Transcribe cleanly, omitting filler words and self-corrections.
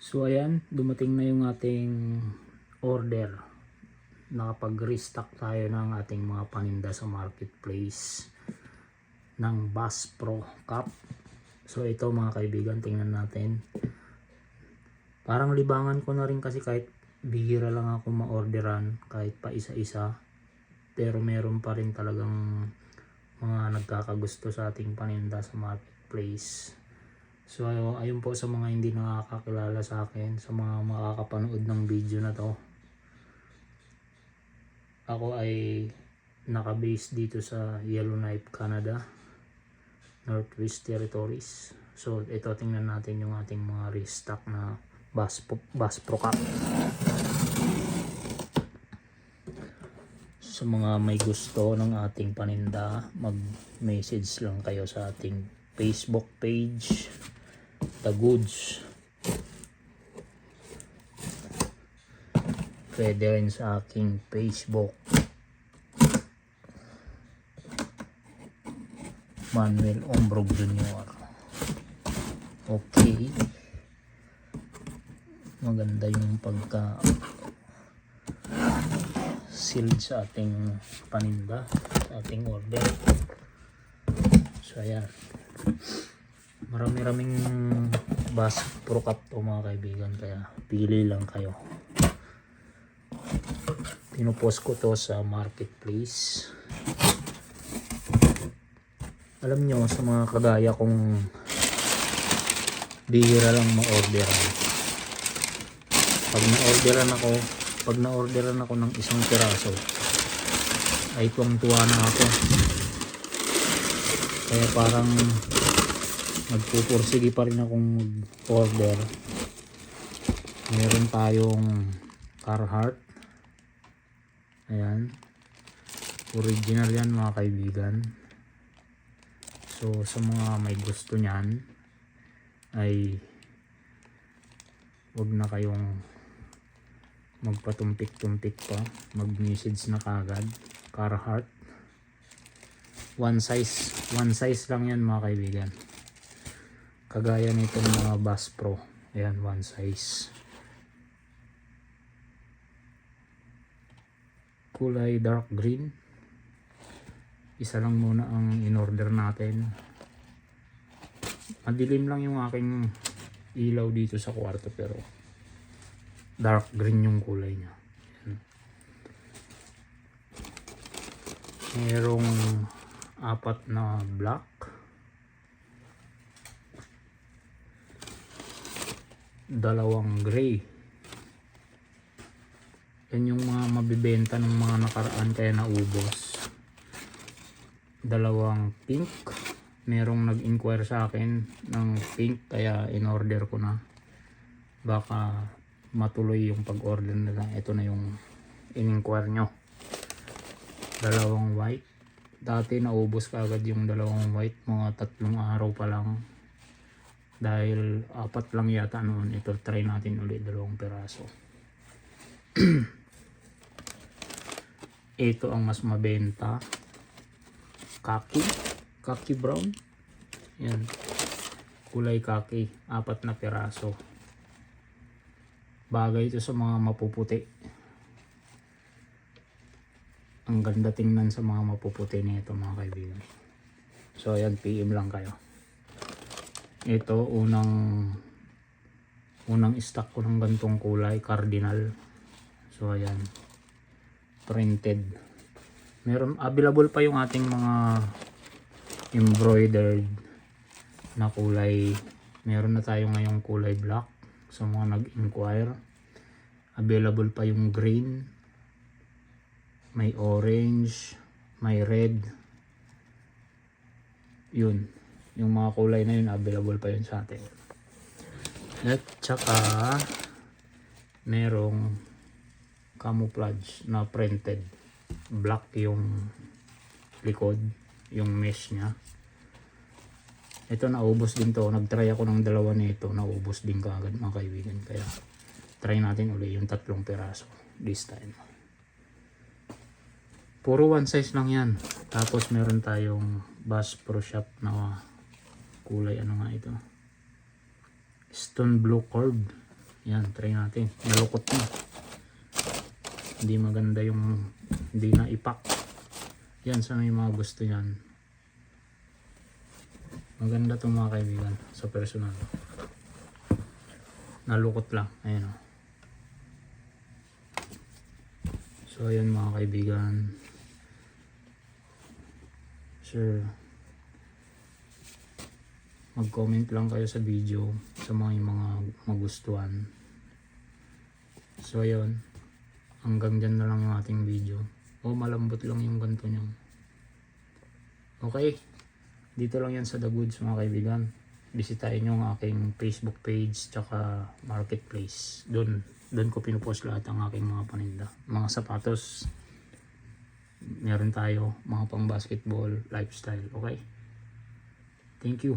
So ayan, dumating na yung ating order. Nakapag-restock tayo ng ating mga paninda sa marketplace ng Bass Pro Cup. So ito mga kaibigan, tingnan natin. Parang libangan ko na rin kasi kahit bihira lang ako ma-orderan kahit pa isa-isa. Pero meron pa rin talagang mga nagkakagusto sa ating paninda sa marketplace. So ayun po sa mga hindi nakakakilala sa akin, sa mga makakapanood ng video na to. Ako ay naka-base dito sa Yellowknife, Canada, Northwest Territories. So ito, tingnan natin yung ating mga restock na Bass Pro Cup. Sa mga may gusto ng ating paninda, mag-message lang kayo sa ating Facebook page, The Goods. Pwede rin sa aking Facebook, Manuel Ombrog Jr. Okay, maganda yung pagka sealed sa ating paninda, sa ating order. So ayan, marami-raming Bass Pro Cup to mga kaibigan, kaya pili lang kayo. Pinupost ko to sa marketplace. Alam nyo, sa mga kagaya kong bihira lang ma-orderan, pag na-orderan ako ng isang piraso ay tuwang-tuwa na ako. Kaya parang nagpupursige pa rin akong order. Meron tayong Carhartt. Ayan, original yan mga kaibigan. So sa mga may gusto nyan ay wag na kayong magpatumpik-tumpik pa, mag-message na kagad. Carhartt, one size lang yan mga kaibigan, kagaya nitong mga Bass Pro. Ayan, one size, kulay dark green. Isa lang muna ang in-order natin. Madilim lang yung aking ilaw dito sa kwarto pero dark green yung kulay niya. Merong 4 na black, dalawang gray. Yan yung mga mabibenta ng mga nakaraan kaya naubos. Dalawang pink, merong nag-inquire sa akin ng pink kaya in-order ko na. Baka matuloy yung pag-order nila. Ito na yung in-inquire nyo. Dalawang white. Dati naubos kaagad yung dalawang white, mga 3 araw pa lang. Dahil 4 lang yata noon. Ito, try natin ulit 2 piraso. Ito ang mas mabenta, khaki brown. Yan, kulay khaki, 4 na piraso. Bagay ito sa mga mapuputi. Ang ganda tingnan sa mga mapuputi nito mga kaibigan. So ayan, PM lang kayo. Ito, unang stock ko ng gantong kulay, cardinal. So ayan, printed. Meron available pa yung ating mga embroidered na kulay. Meron na tayo ngayong kulay black sa mga nag-inquire. Available pa yung green, may orange, may red. Yun, yung mga kulay na yun available pa yun sa atin. At saka merong camouflage na printed black yung likod, yung mesh nya. Ito naubos din to, nagtry ako ng 2 nito, naubos din kaagad mga kaibigan, kaya try natin uli yung 3 piraso this time. Puro one size lang yan. Tapos meron tayong Bass Pro Shop na kulay, ano nga ito, stone blue cord. Yan, try natin. Nalukot na. Hindi maganda yung hindi na ipak. Yan, sa may mga gusto yan. Maganda to mga kaibigan sa personal. Nalukot lang. Ayan o. So ayan mga kaibigan. Sure. Mag-comment lang kayo sa video sa mga magustuhan. So ayun. Hanggang dyan na lang yung ating video. O malambot lang yung ganito nyo. Okay. Dito lang yan sa The Goods mga kaibigan. Bisitahin nyo ang aking Facebook page tsaka marketplace. Doon ko pinupost lahat ang aking mga paninda. Mga sapatos. Meron tayo mga pang basketball, lifestyle. Okay. Thank you.